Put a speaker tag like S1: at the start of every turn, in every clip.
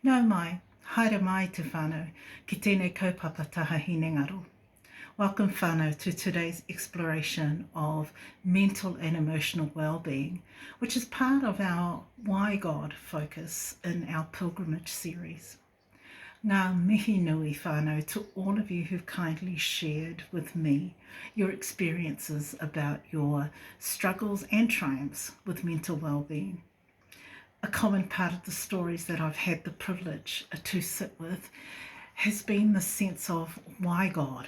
S1: Nau mai, haere mai te whānau, ki tēnei kaupapa Taha Hinengaro. Welcome whānau to today's exploration of mental and emotional well-being, which is part of our Why God focus in our pilgrimage series. Ngā mihi nui whānau to all of you who've kindly shared with me your experiences about your struggles and triumphs with mental well-being. A common part of the stories that I've had the privilege to sit with has been the sense of why God,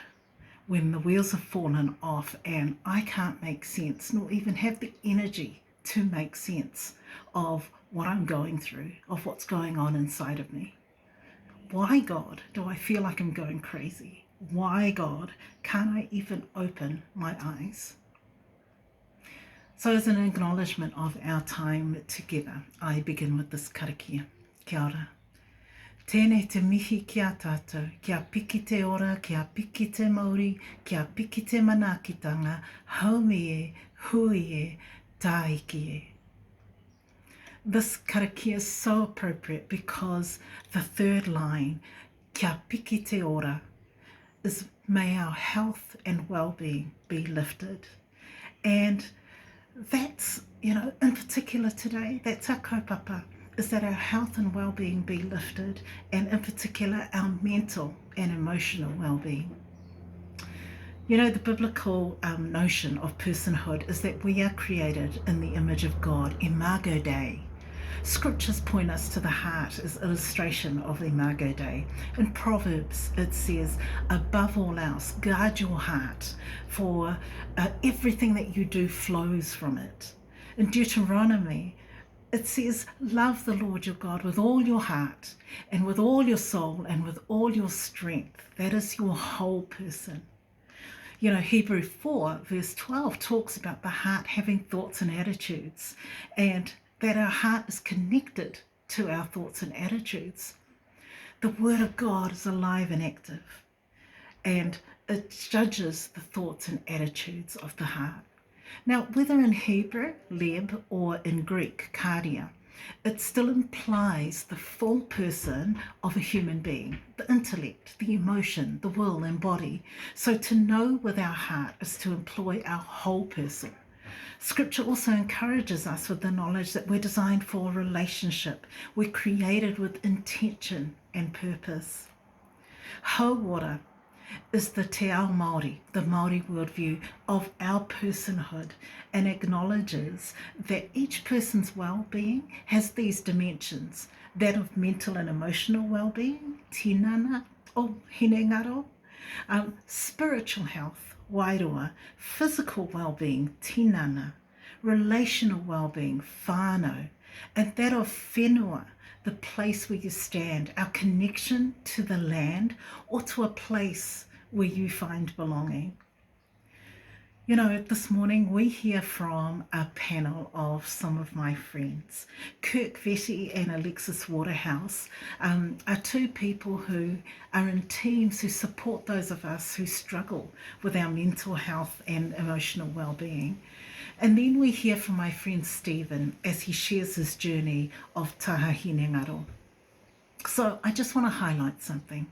S1: when the wheels have fallen off and I can't make sense, nor even have the energy to make sense of what I'm going through, of what's going on inside of me. Why, God, do I feel like I'm going crazy? Why, God, can't I even open my eyes? So as an acknowledgement of our time together, I begin with this karakia. Kia ora. Tēnei te mihi kia tātou, kia piki te ora, kia piki te mauri, kia piki te manaakitanga, haumi e, hui e, tāiki e. This karakia is so appropriate because the third line, kia piki te ora, is may our health and well-being be lifted. And that's, in particular today, that's our kaupapa, is that our health and well-being be lifted, and in particular our mental and emotional well-being. The biblical notion of personhood is that we are created in the image of God, Imago Dei. Scriptures point us to the heart as illustration of Imago Dei. In Proverbs it says, above all else, guard your heart, for everything that you do flows from it. In Deuteronomy it says, love the Lord your God with all your heart and with all your soul and with all your strength. That is your whole person. Hebrew 4 verse 12 talks about the heart having thoughts and attitudes, and that our heart is connected to our thoughts and attitudes. The Word of God is alive and active, and it judges the thoughts and attitudes of the heart. Now, whether in Hebrew, leb, or in Greek, kardia, it still implies the full person of a human being, the intellect, the emotion, the will and body. So to know with our heart is to employ our whole person. Scripture also encourages us with the knowledge that we're designed for a relationship. We're created with intention and purpose. Hauora is the te ao Māori, the Māori worldview of our personhood, and acknowledges that each person's well-being has these dimensions, that of mental and emotional well-being, tinana o hinengaro, spiritual health, wairoa, physical well-being, tinana, relational well-being, whānau, and that of whenua, the place where you stand, our connection to the land or to a place where you find belonging. This morning we hear from a panel of some of my friends. Kirk Vetty and Alexis Waterhouse are two people who are in teams who support those of us who struggle with our mental health and emotional well-being. And then we hear from my friend Stephen as he shares his journey of Taha Hinengaro. So I just want to highlight something,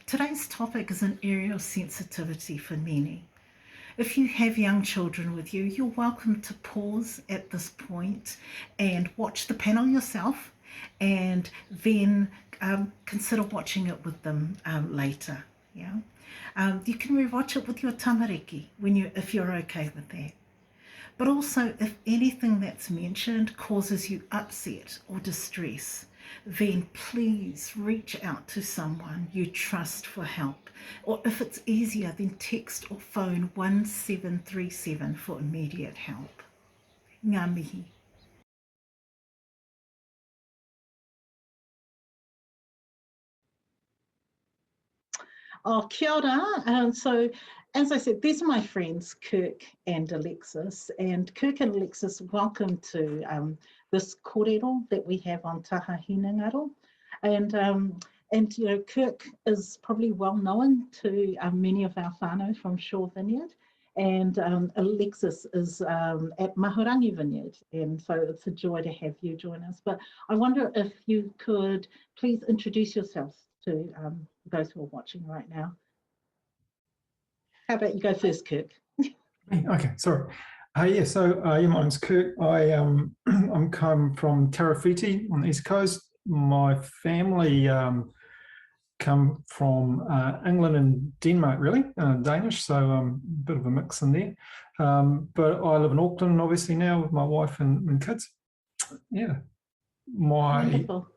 S1: Today's topic is an area of sensitivity for many. If you have young children with you, you're welcome to pause at this point and watch the panel yourself, and then consider watching it with them later. You can rewatch it with your tamariki if you're okay with that. But also, if anything that's mentioned causes you upset or distress, then please reach out to someone you trust for help. Or if it's easier, then text or phone 1737 for immediate help. Ngā mihi. Oh, kia ora. So, as I said, these are my friends, Kirk and Alexis. And Kirk and Alexis, welcome to this kōrero that we have on Taha Hinengaro. And Kirk is probably well known to many of our whānau from Shore Vineyard. And Alexis is at Mahurangi Vineyard, and so it's a joy to have you join us. But I wonder if you could please introduce yourself to those who are watching right now. How about you go first, Kirk?
S2: Okay, sorry. My name's Kirk. I'm come from Tarafiti on the East Coast. My family come from England and Denmark, really, Danish, so a bit of a mix in there. But I live in Auckland, obviously, now with my wife and kids. Yeah.
S1: Wonderful.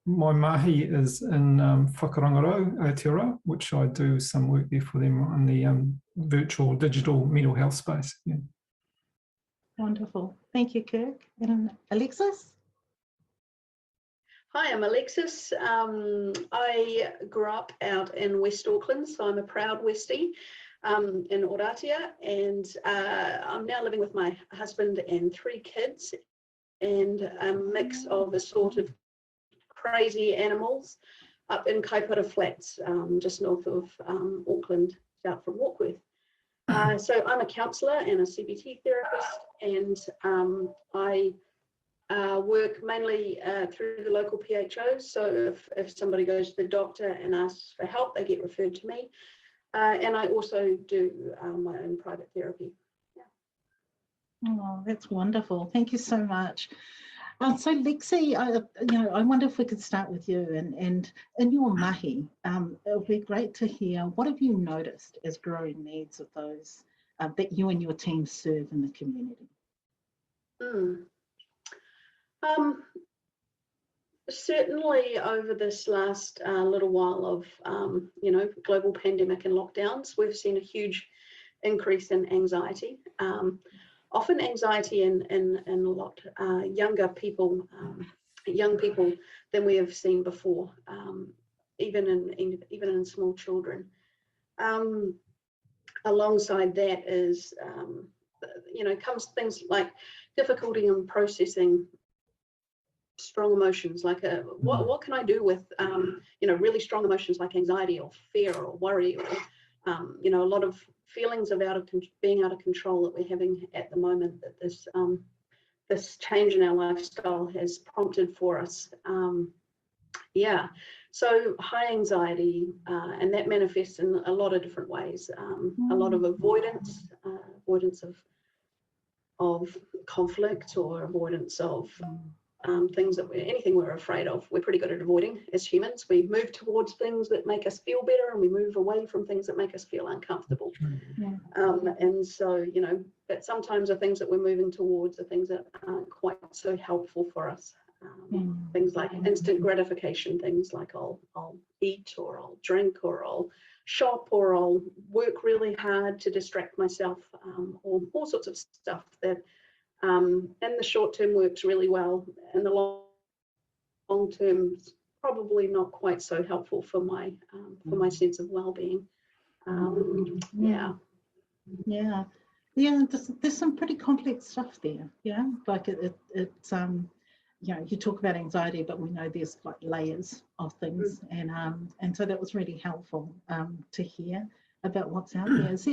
S2: My mahi is in Whakarangaro, Aotearoa, which I do some work there for them on the virtual digital mental health space. Yeah.
S1: Wonderful. Thank you, Kirk. And Alexis?
S3: Hi, I'm Alexis. I grew up out in West Auckland, so I'm a proud Westie in Oratia, and I'm now living with my husband and 3 kids, and a mix of assorted crazy animals up in Kaipara Flats, just north of Auckland, out from Warkworth. So I'm a counsellor and a CBT therapist, and I work mainly through the local PHOs. So if somebody goes to the doctor and asks for help, they get referred to me. And I also do my own private therapy. Yeah.
S1: Oh, that's wonderful. Thank you so much. So Lexi, I wonder if we could start with you, and in your mahi, it would be great to hear, what have you noticed as growing needs of those that you and your team serve in the community?
S3: Certainly over this last little while of, global pandemic and lockdowns, we've seen a huge increase in anxiety. Often anxiety in a lot younger people, young people than we have seen before, even in small children. Alongside that is, comes things like difficulty in processing strong emotions, like what can I do with really strong emotions like anxiety or fear or worry, or a lot of feelings of being out of control that we're having at the moment, that this change in our lifestyle has prompted for us. So high anxiety, and that manifests in a lot of different ways. A lot of avoidance of conflict, or avoidance of things anything we're afraid of. We're pretty good at avoiding as humans. We move towards things that make us feel better, and we move away from things that make us feel uncomfortable.
S1: Yeah.
S3: And so, but sometimes the things that we're moving towards are things that aren't quite so helpful for us. Things like instant gratification, things like I'll eat, or I'll drink, or I'll shop, or I'll work really hard to distract myself, or all sorts of stuff that in the short term works really well. In the long term, it's probably not quite so helpful for my sense of well-being.
S1: There's some pretty complex stuff there. Yeah, like it's you talk about anxiety, but we know there's like layers of things, and so that was really helpful to hear about what's out there. Is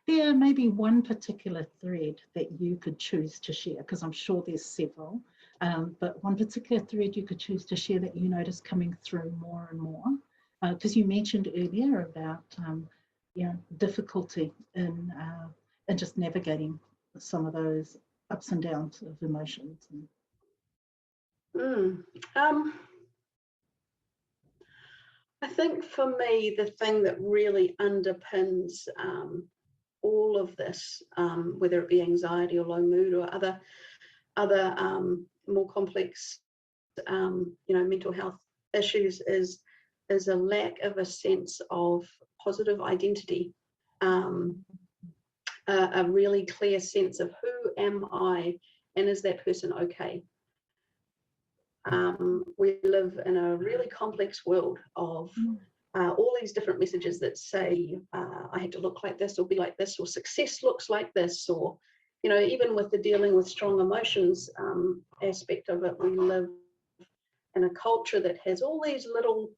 S1: there maybe one particular thread that you could choose to share? Because I'm sure there's several, but one particular thread you could choose to share that you notice coming through more and more. Because you mentioned earlier about difficulty in just navigating some of those ups and downs of emotions.
S3: I think for me, the thing that really underpins all of this, whether it be anxiety or low mood or other more complex, mental health issues, is a lack of a sense of positive identity, a really clear sense of who am I, and is that person okay? We live in a really complex world of all these different messages that say I had to look like this, or be like this, or success looks like this, or even with the dealing with strong emotions aspect of it, we live in a culture that has all these little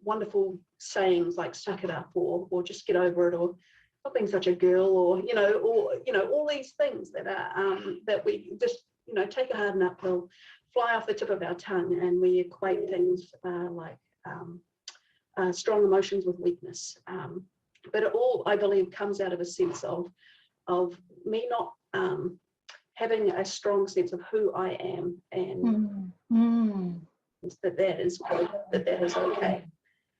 S3: wonderful sayings like suck it up, or just get over it, or stop being such a girl, or all these things that are that we just take a hard nut pill, fly off the tip of our tongue, and we equate things like strong emotions with weakness. But it all, I believe, comes out of a sense of me not having a strong sense of who I am, and that is good, that is okay.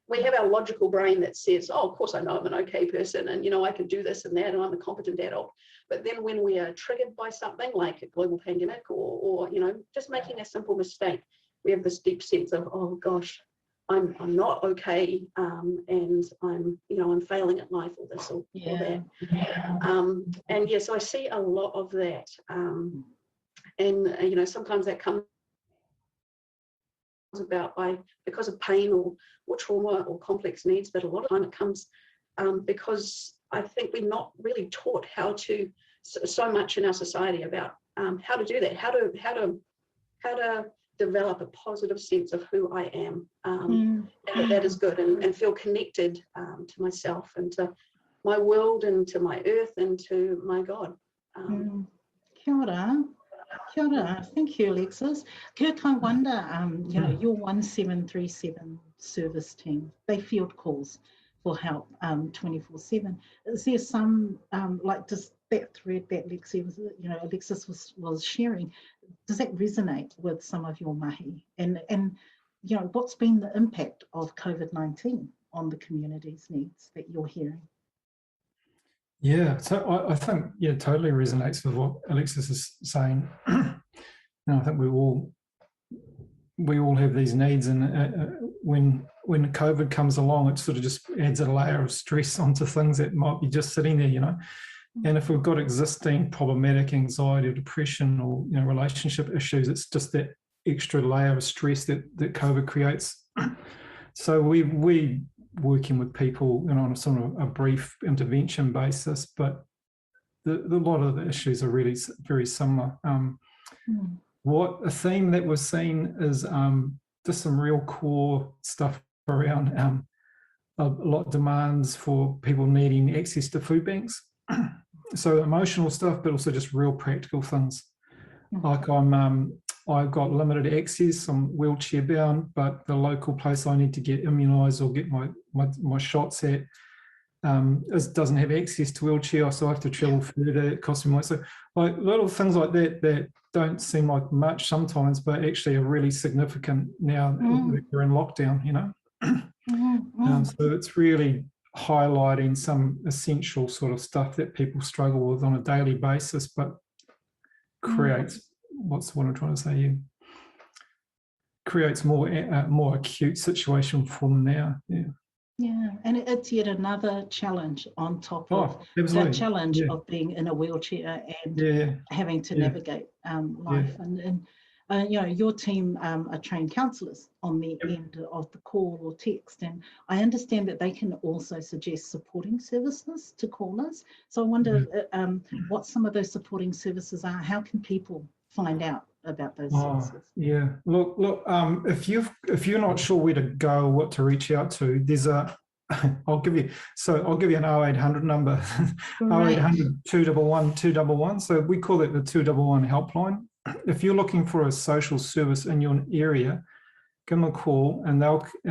S3: We have our logical brain that says, oh, of course I know I'm an okay person, and I can do this and that, and I'm a competent adult. But then when we are triggered by something like a global pandemic, or just making a simple mistake, we have this deep sense of, oh gosh, I'm not okay, and I'm failing at life, or this or that. And yes, I see a lot of that, and sometimes that comes about because of pain or trauma or complex needs, but a lot of time it comes because I think we're not really taught how to, so much in our society about how to do that, how to develop a positive sense of who I am, and that is good, and feel connected to myself and to my world and to my earth and to my God.
S1: Kia ora. Kia ora. Thank you, Alexis. Kirk, I wonder, your 1737 service team, they field calls for help 24/7. Is there some, does that thread that Alexis was sharing, does that resonate with some of your mahi? And what's been the impact of COVID-19 on the community's needs that you're hearing?
S2: Yeah, so I think, totally resonates with what Alexis is saying. I think we all have these needs, and when COVID comes along, it sort of just adds a layer of stress onto things that might be just sitting there, And if we've got existing problematic anxiety or depression or relationship issues, it's just that extra layer of stress that COVID creates. So we working with people on a sort of a brief intervention basis, but a lot of the issues are really very similar. What a theme that we're seeing is just some real core stuff around a lot of demands for people needing access to food banks. So emotional stuff, but also just real practical things. Like I've got limited access, I'm wheelchair bound, but the local place I need to get immunised or get my shots at doesn't have access to wheelchair, so I have to travel further, it costs me more. So like little things like that don't seem like much sometimes, but actually are really significant now that we're in lockdown, So it's really highlighting some essential sort of stuff that people struggle with on a daily basis, but creates what's what I'm trying to say here. Creates more acute situation for them now.
S1: Yeah, and it's yet another challenge on top of the challenge of being in a wheelchair and having to navigate life. And your team are trained counsellors on the end of the call or text, and I understand that they can also suggest supporting services to callers. So I wonder what some of those supporting services are. How can people find out about those services?
S2: Yeah, look. If you're not sure where to go, what to reach out to, there's I'll give you an 0800 number, 0800 211 211. So we call it the 211 helpline. If you're looking for a social service in your area, give them a call, and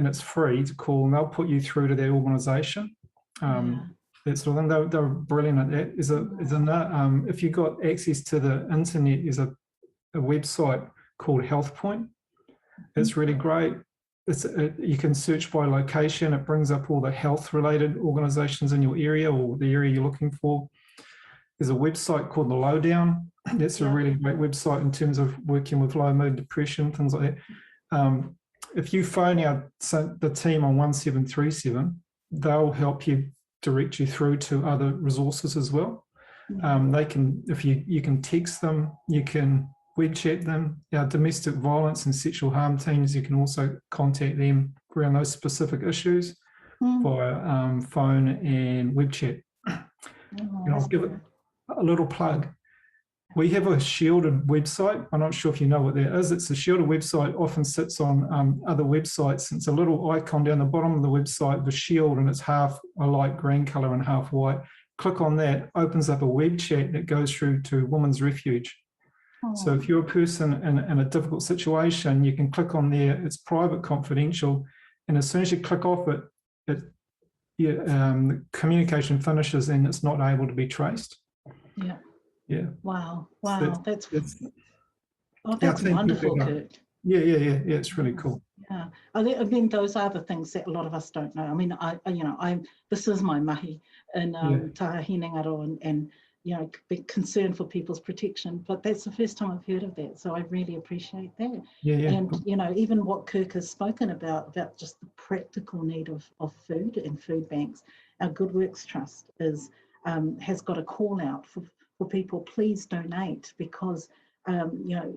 S2: it's free to call, and they'll put you through to their organisation. That sort of thing. They're brilliant at that. If you've got access to the internet, there's a website called HealthPoint. It's really great. You can search by location. It brings up all the health-related organisations in your area or the area you're looking for. There's a website called The Lowdown. That's a really great website in terms of working with low mood, depression, things like that. If you phone the team on 1737, they'll help you, direct you through to other resources as well. They can, if you can text them, you can web chat them. Our domestic violence and sexual harm teams, you can also contact them around those specific issues via phone and web chat. I'll give it a little plug. We have a shielded website. I'm not sure if you know what that is. It's a shielded website, often sits on other websites. It's a little icon down the bottom of the website, the shield, and it's half a light green colour and half white. click on that, opens up a web chat that goes through to Women's Refuge. So if you're a person in a difficult situation, you can click on there. It's private, confidential, and as soon as you click off it, the communication finishes and it's not able to be traced.
S1: Yeah.
S2: Yeah.
S1: Wow.
S2: So
S1: Wow.
S2: that's
S1: That's wonderful, Kurt.
S2: Yeah. It's really cool.
S1: Yeah, I think those are the things that a lot of us don't know. I mean, this is my mahi in Taha Hinengaro and be concerned for people's protection, but that's the first time I've heard of that. So I really appreciate that. And, even what Kirk has spoken about just the practical need of food and food banks. Our Good Works Trust has got a call out for people, please donate, because,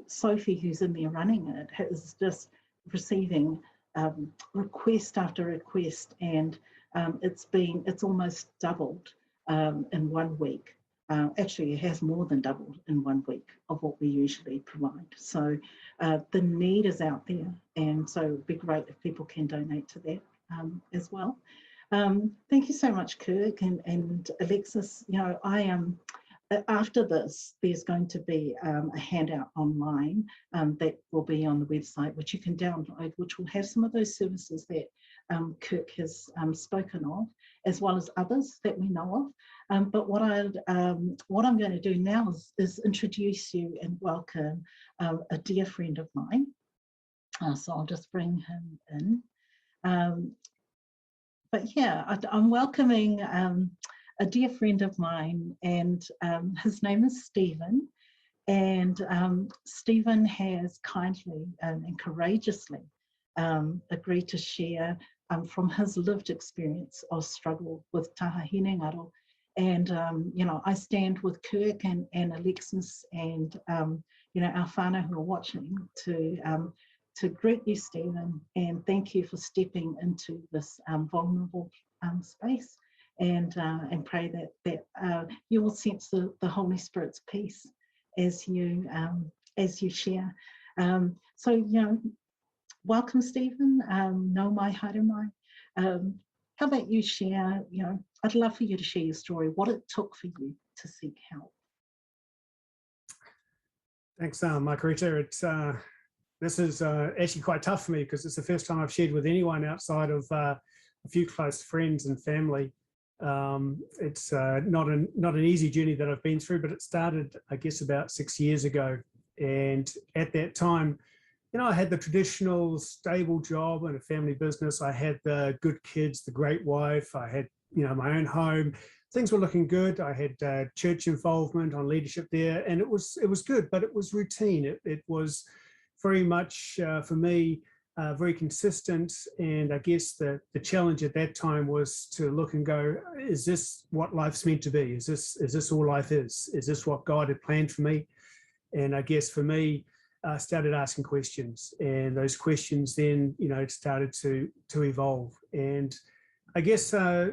S1: Sophie, who's in there running it, is just receiving request after request, and it's almost doubled in 1 week. Actually, it has more than doubled in 1 week of what we usually provide. So the need is out there, and so it'd be great if people can donate to that as well. Thank you so much, Kirk and Alexis. I am. After this, there's going to be a handout online that will be on the website, which you can download, which will have some of those services that Kirk has spoken of, as well as others that we know of. But what I'm going to do now is introduce you and welcome a dear friend of mine. So I'll just bring him in. But yeah, I'm welcoming a dear friend of mine, and his name is Stephen. And Stephen has kindly and courageously agreed to share from his lived experience of struggle with Taha Hinengaro. And, I stand with Kirk and Alexis and, our whānau who are watching to greet you, Stephen, and thank you for stepping into this vulnerable space. And pray that you will sense the Holy Spirit's peace as you share. So welcome, Stephen. No mai haere mai. How about you share? I'd love for you to share your story, what it took for you to seek help.
S4: Thanks, Makerita. This is actually quite tough for me because it's the first time I've shared with anyone outside of a few close friends and family. It's not an easy journey that I've been through, but it started, I guess, about 6 years ago. And at that time, I had the traditional stable job and a family business. I had the good kids, the great wife. I had, my own home. Things were looking good. I had church involvement on leadership there, and it was good, but it was routine. It was very much for me. Very consistent, and I guess the challenge at that time was to look and go, is this what life's meant to be? Is this all life is? Is this what God had planned for me? And I guess for me, I started asking questions, and those questions then, started to evolve. And I guess I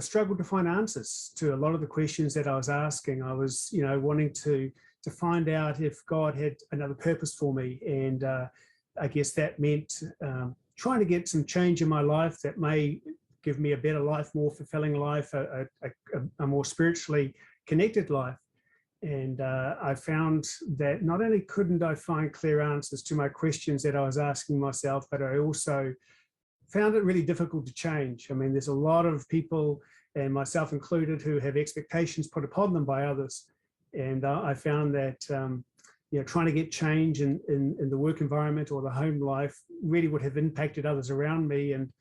S4: struggled to find answers to a lot of the questions that I was asking. I was, wanting to find out if God had another purpose for me, and I guess that meant trying to get some change in my life that may give me a better life, more fulfilling life, a more spiritually connected life. And I found that not only couldn't I find clear answers to my questions that I was asking myself, but I also found it really difficult to change. I mean, there's a lot of people, and myself included, who have expectations put upon them by others. And I found that trying to get change in the work environment or the home life really would have impacted others around me. And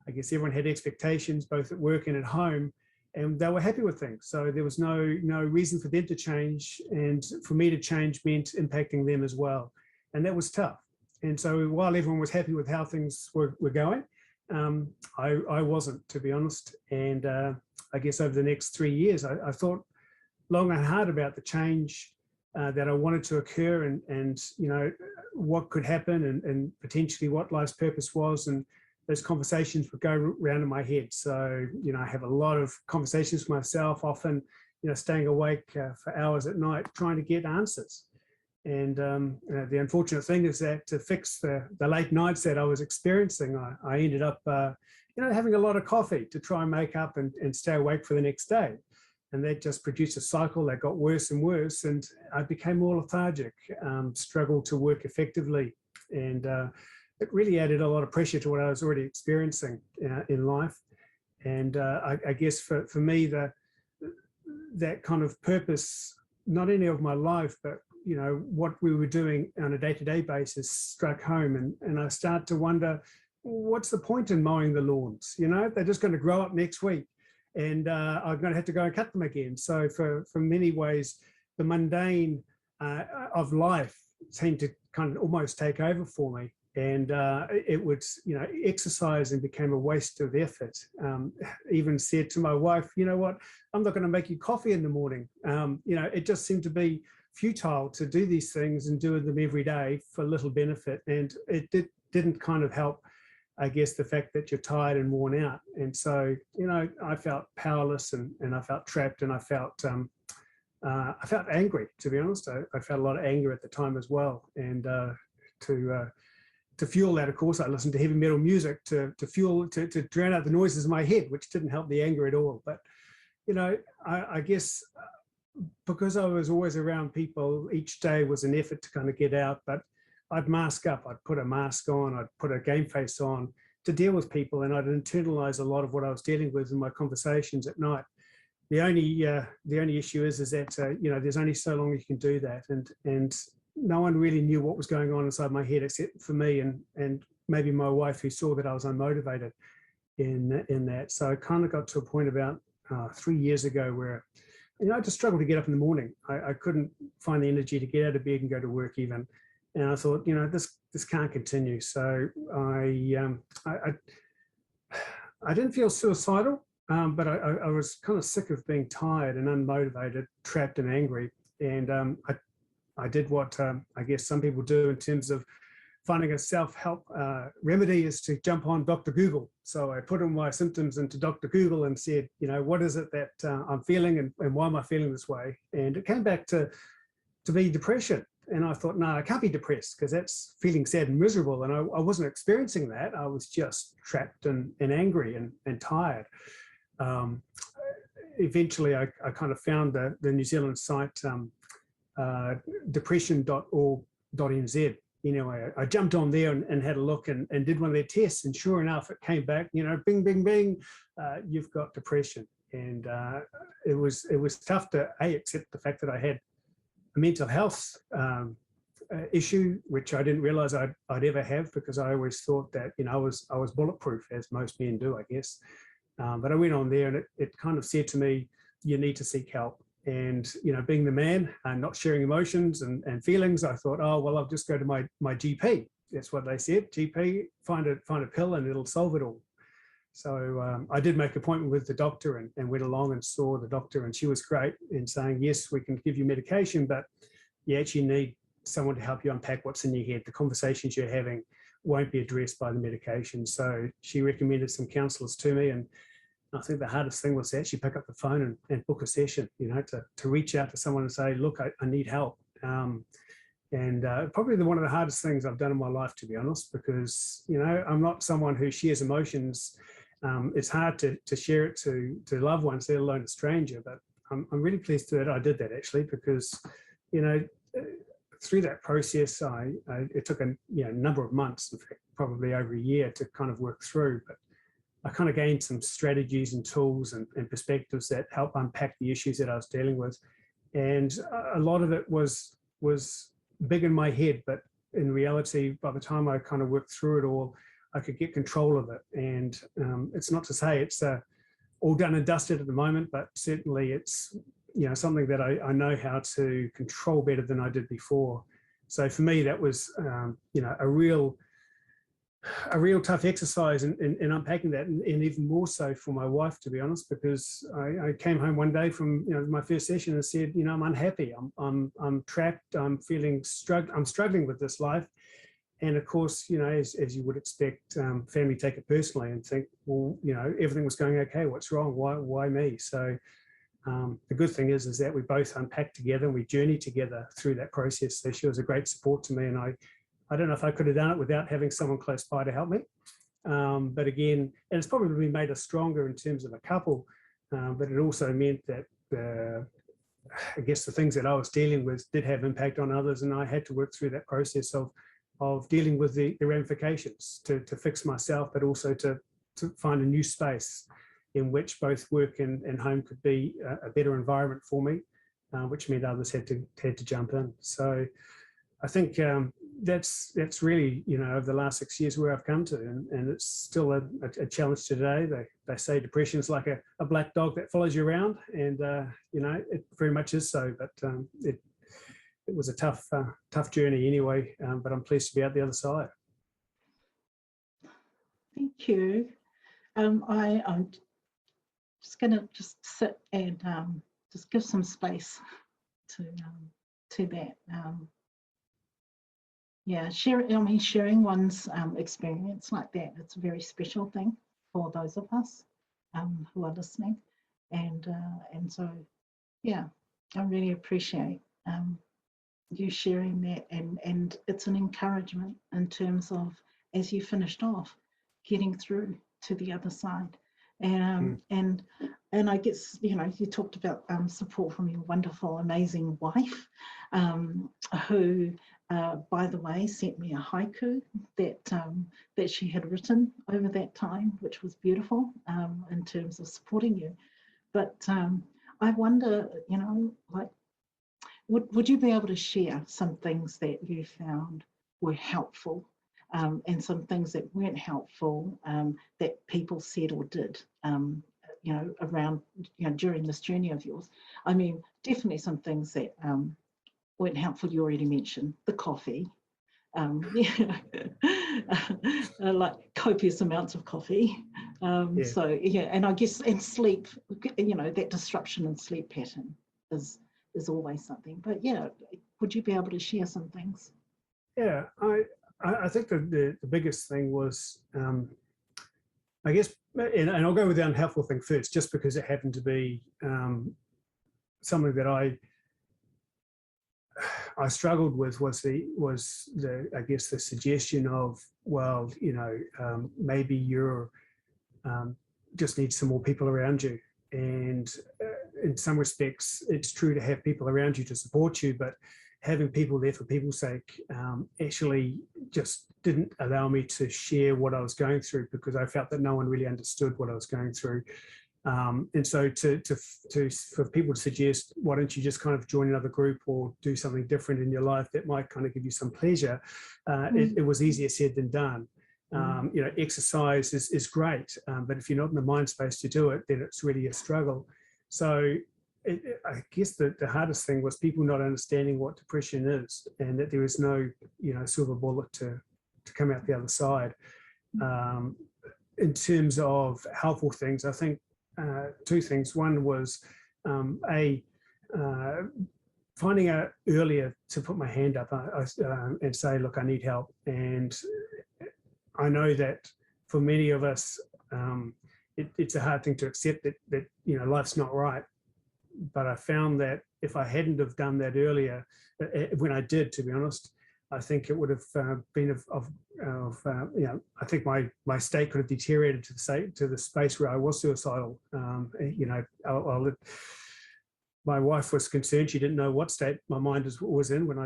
S4: I guess everyone had expectations both at work and at home, and they were happy with things. So there was no reason for them to change, and for me to change meant impacting them as well. And that was tough. And so while everyone was happy with how things were going, I wasn't, to be honest. And I guess over the next 3 years, I thought long and hard about the change that I wanted to occur, and what could happen, and potentially what life's purpose was. And those conversations would go around in my head. So, I have a lot of conversations with myself, often, staying awake for hours at night, trying to get answers. And the unfortunate thing is that to fix the late nights that I was experiencing, I ended up having a lot of coffee to try and make up and stay awake for the next day. And that just produced a cycle that got worse and worse. And I became more lethargic, struggled to work effectively. And it really added a lot of pressure to what I was already experiencing in life. And I guess for me, that kind of purpose, not only of my life, but what we were doing on a day-to-day basis struck home. And I start to wonder, what's the point in mowing the lawns? They're just going to grow up next week, and I'm going to have to go and cut them again. So for many ways, the mundane of life seemed to kind of almost take over for me. And it would, exercising became a waste of effort. Even said to my wife, you know what, I'm not going to make you coffee in the morning. It just seemed to be futile to do these things and do them every day for little benefit. And it didn't kind of help, I guess, the fact that you're tired and worn out. And so, I felt powerless and I felt trapped, and I felt angry, to be honest. I felt a lot of anger at the time as well. And to fuel that, of course, I listened to heavy metal music to drown out the noises in my head, which didn't help the anger at all. But, I guess because I was always around people, each day was an effort to kind of get out. But I'd mask up, I'd put a mask on, I'd put a game face on to deal with people, and I'd internalize a lot of what I was dealing with in my conversations at night. The only issue is that there's only so long you can do that, and no one really knew what was going on inside my head except for me and maybe my wife, who saw that I was unmotivated in that. So I kind of got to a point about 3 years ago where I just struggled to get up in the morning. I couldn't find the energy to get out of bed and go to work even. And I thought, this can't continue. So I didn't feel suicidal, but I was kind of sick of being tired and unmotivated, trapped and angry. And I did what I guess some people do in terms of finding a self-help remedy, is to jump on Dr. Google. So I put in my symptoms into Dr. Google and said, what is it that I'm feeling and why am I feeling this way? And it came back to be depression. And I thought, no, I can't be depressed because that's feeling sad and miserable. And I wasn't experiencing that. I was just trapped and angry and tired. Eventually, I kind of found the New Zealand site, depression.org.nz. I jumped on there and had a look and did one of their tests. And sure enough, it came back, bing, bing, bing, you've got depression. And it was tough to, accept the fact that I had a mental health issue, which I didn't realize I'd ever have, because I always thought that, I was bulletproof, as most men do, I guess. But I went on there and it kind of said to me, you need to seek help. And, being the man and not sharing emotions and feelings, I thought, oh, well, I'll just go to my GP. That's what they said. GP, find a pill and it'll solve it all. So I did make an appointment with the doctor and went along and saw the doctor, and she was great in saying, yes, we can give you medication, but you actually need someone to help you unpack what's in your head. The conversations you're having won't be addressed by the medication. So she recommended some counsellors to me, and I think the hardest thing was to actually pick up the phone and book a session, to reach out to someone and say, look, I need help. And probably one of the hardest things I've done in my life, to be honest, because, I'm not someone who shares emotions. It's hard to share it to loved ones, let alone a stranger. But I'm really pleased that I did that, actually, because, through that process, it took a number of months, in fact, probably over a year to kind of work through. But I kind of gained some strategies and tools and perspectives that help unpack the issues that I was dealing with. And a lot of it was big in my head, but in reality, by the time I kind of worked through it all, I could get control of it. And it's not to say it's all done and dusted at the moment, but certainly it's something that I know how to control better than I did before. So for me, that was a real tough exercise in unpacking that, and even more so for my wife, to be honest, because I came home one day from my first session and said, I'm unhappy, I'm trapped, I'm struggling with this life. And of course, as you would expect, family take it personally and think, well, everything was going okay, what's wrong, why me? So the good thing is that we both unpacked together and we journeyed together through that process. So she was a great support to me, and I don't know if I could have done it without having someone close by to help me. But again, and it's probably made us stronger in terms of a couple, but it also meant that I guess the things that I was dealing with did have impact on others, and I had to work through that process of dealing with the ramifications to fix myself, but also to find a new space in which both work and home could be a better environment for me, which meant others had to jump in. So I think that's really, over the last 6 years where I've come to, and it's still a challenge today. They say depression is like a black dog that follows you around, and it very much is so. But it was a tough journey anyway. But I'm pleased to be out the other side.
S1: Thank you. I'm just going to sit and just give some space to that. Sharing one's experience like that, it's a very special thing for those of us who are listening, and so I really appreciate you sharing that, and it's an encouragement in terms of, as you finished off, getting through to the other side. And I guess, you talked about support from your wonderful, amazing wife, who, by the way, sent me a haiku that she had written over that time, which was beautiful in terms of supporting you. But I wonder, would you be able to share some things that you found were helpful? And some things that weren't helpful that people said or did, around, during this journey of yours. I mean, definitely some things that weren't helpful. You already mentioned the coffee, like copious amounts of coffee. So and I guess, and sleep, that disruption in sleep pattern is always something. But would you be able to share some things?
S4: Yeah, I think the biggest thing was, I guess, and I'll go with the unhelpful thing first, just because it happened to be something that I struggled with, was the I guess the suggestion of, well, maybe you're just need some more people around you, and in some respects, it's true to have people around you to support you, but having people there for people's sake actually just didn't allow me to share what I was going through, because I felt that no one really understood what I was going through. And so for people to suggest, why don't you just kind of join another group or do something different in your life that might kind of give you some pleasure, it was easier said than done. Exercise is great, but if you're not in the mind space to do it, then it's really a struggle. So I guess the hardest thing was people not understanding what depression is, and that there is no, silver bullet to come out the other side. In terms of helpful things, I think two things. One was finding out earlier to put my hand up and say, look, I need help. And I know that for many of us, it's a hard thing to accept that life's not right. But I found that if I hadn't have done that earlier, when I did, to be honest, I think it would have been I think my state could have deteriorated to the space where I was suicidal. My wife was concerned; she didn't know what state my mind was in when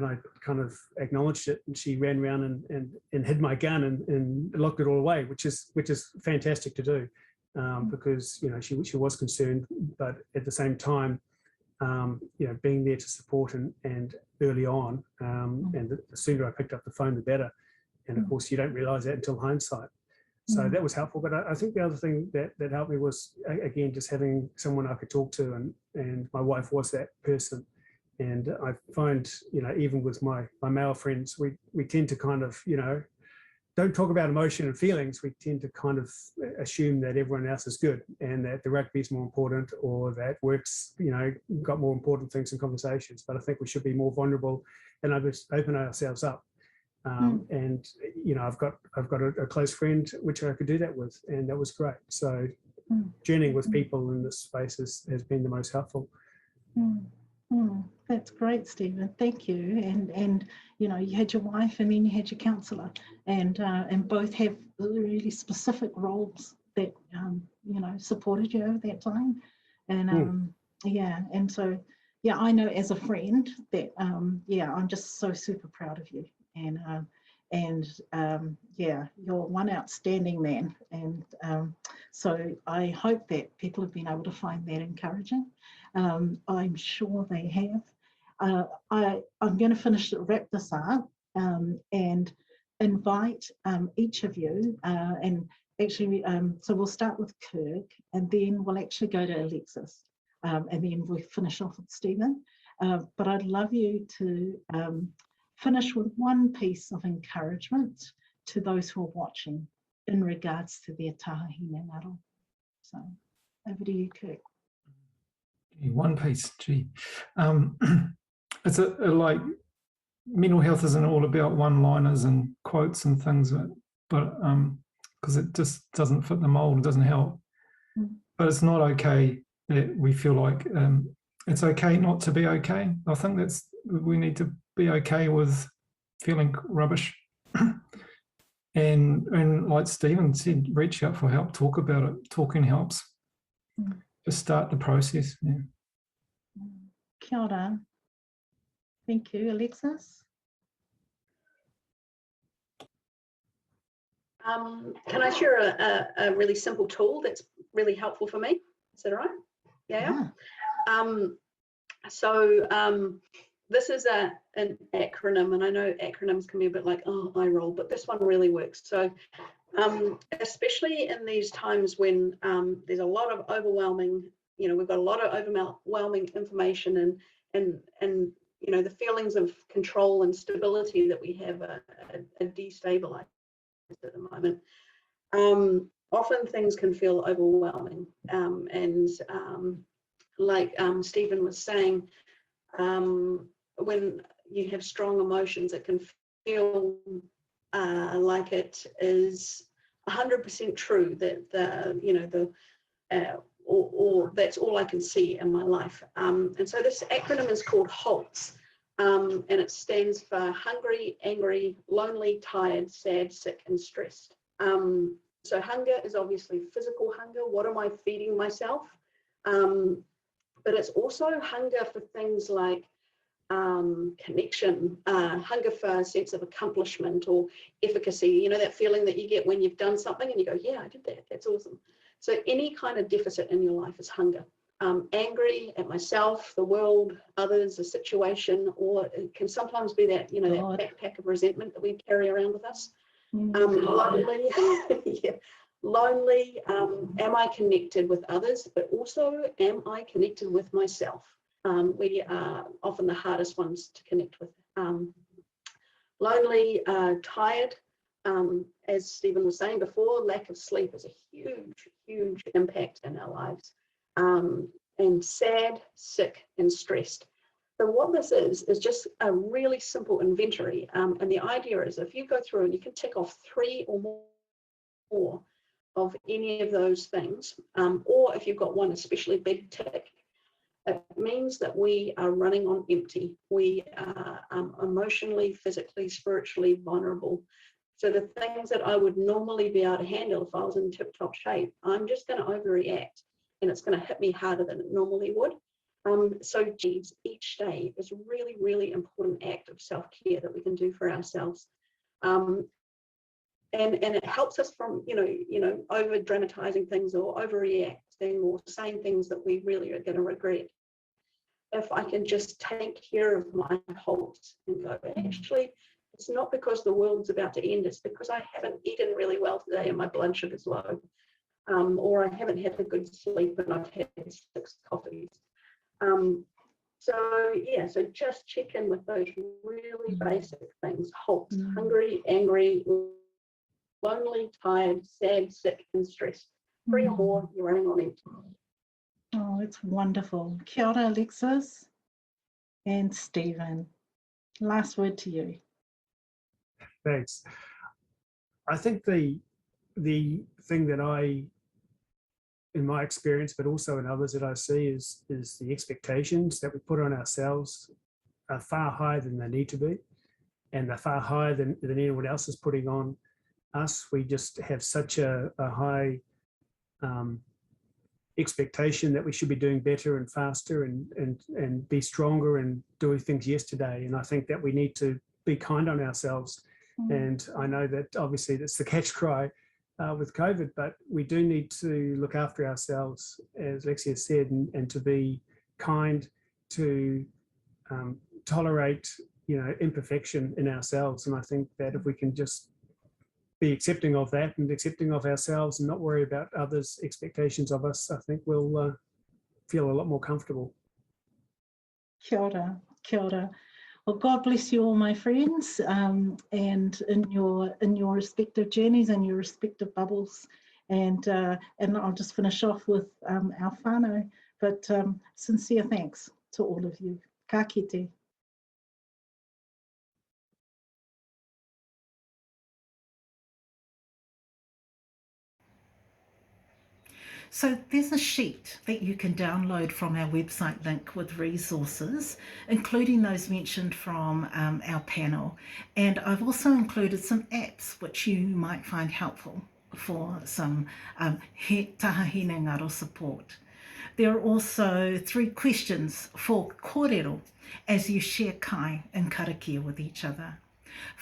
S4: I kind of acknowledged it, and she ran around and hid my gun and locked it all away, which is fantastic to do. Because she was concerned, but at the same time, being there to support and early on, and the sooner I picked up the phone, the better. And of course, you don't realise that until hindsight. So that was helpful. But I think the other thing that helped me was, again, just having someone I could talk to, and my wife was that person. And I find, even with my male friends, we tend to kind of, don't talk about emotion and feelings. We tend to kind of assume that everyone else is good and that the rugby is more important, or that work's, got more important things in conversations. But I think we should be more vulnerable and open ourselves up. And I've got a close friend which I could do that with, and that was great. So journeying with people in this space has been the most helpful.
S1: That's great, Stephen. Thank you. And you know, you had your wife, and then you had your counsellor, and both have really specific roles that you know, supported you over that time. And yeah, and so yeah, I know as a friend that yeah, I'm just so super proud of you, and yeah, you're one outstanding man, and so I hope that people have been able to find that encouraging. I'm sure they have. I'm going to wrap this up, and invite each of you, and actually, so we'll start with Kirk, and then we'll actually go to Alexis, and then we'll finish off with Stephen. But I'd love you to finish with one piece of encouragement to those who are watching in regards to their Taha Hinengaro. So over to you, Kirk.
S2: One piece, gee. It's like mental health isn't all about one-liners and quotes and things, but because it just doesn't fit the mold, it doesn't help. But it's not okay that we feel like it's okay not to be okay. I think we need to be okay with feeling rubbish. and like Stephen said, reach out for help, talk about it. Talking helps. Just start the process. Yeah.
S1: Kia ora. Thank you, Alexis.
S3: Can I share a really simple tool that's really helpful for me? Is that all right? Yeah. This is an acronym, and I know acronyms can be a bit like, oh, eye roll, but this one really works. So especially in these times when there's a lot of overwhelming, you know, we've got a lot of overwhelming information, and you know, the feelings of control and stability that we have are destabilized at the moment. Often things can feel overwhelming, and like Stephen was saying, when you have strong emotions, it can feel like it is 100% true that you know, or that's all I can see in my life. And so this acronym is called HALTS, and it stands for hungry, angry, lonely, tired, sad, sick, and stressed. So hunger is obviously physical hunger. What am I feeding myself? But it's also hunger for things like connection, hunger for a sense of accomplishment or efficacy, you know, that feeling that you get when you've done something and you go, yeah, I did that, that's awesome. So any kind of deficit in your life is hunger. Angry at myself, the world, others, a situation, or it can sometimes be that, you know, that backpack of resentment that we carry around with us. Lonely, yeah. Lonely, am I connected with others, but also am I connected with myself? We are often the hardest ones to connect with. Lonely, tired, as Stephen was saying before, lack of sleep is a huge, huge impact in our lives. And sad, sick, and stressed. So what this is just a really simple inventory. And the idea is if you go through and you can tick off 3 or more of any of those things, or if you've got one especially big tick, it means that we are running on empty. We are emotionally, physically, spiritually vulnerable. So the things that I would normally be able to handle if I was in tip-top shape, I'm just going to overreact, and it's going to hit me harder than it normally would. So each day is a really, really important act of self-care that we can do for ourselves. And it helps us from, you know, over dramatizing things or overreacting or saying things that we really are going to regret. If I can just take care of my HALTS and go, actually, it's not because the world's about to end, it's because I haven't eaten really well today and my blood sugar's low, or I haven't had a good sleep and I've had 6 coffees. So just check in with those really basic things: HALTS, hungry, angry, lonely, tired, sad, sick, and stressed. 3 or more, you're running on empty.
S1: Oh, it's wonderful. Kia ora, Alexis and Stephen. Last word to you.
S4: Thanks. I think the thing that I in my experience, but also in others that I see, is the expectations that we put on ourselves are far higher than they need to be, and they're far higher than anyone else is putting on us. We just have such a high expectation that we should be doing better and faster and be stronger and doing things yesterday. And I think that we need to be kind on ourselves. And I know that obviously that's the catch cry with COVID, but we do need to look after ourselves, as Lexia said, and to be kind, to tolerate, imperfection in ourselves. And I think that if we can just be accepting of that and accepting of ourselves and not worry about others' expectations of us, I think we'll feel a lot more comfortable.
S1: Kia ora, kia ora. Well, God bless you all, my friends, and in your respective journeys and your respective bubbles. And I'll just finish off with our whānau, but sincere thanks to all of you. Ka kite. So there's a sheet that you can download from our website link with resources, including those mentioned from our panel. And I've also included some apps which you might find helpful for some Taha Hinengaro support. There are also 3 questions for kōrero as you share kai and karakia with each other.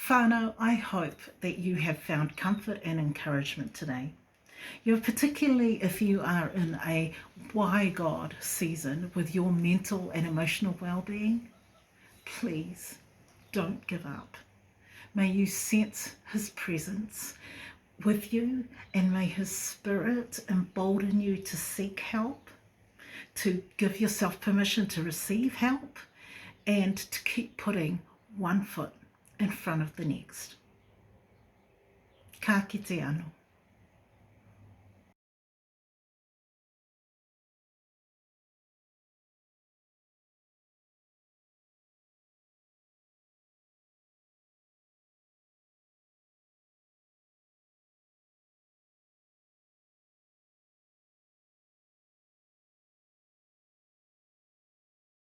S1: Whānau, I hope that you have found comfort and encouragement today. Particularly if you are in a why God season with your mental and emotional well-being, please don't give up. May you sense his presence with you, and may his spirit embolden you to seek help, to give yourself permission to receive help, and to keep putting one foot in front of the next. Ka kite anō.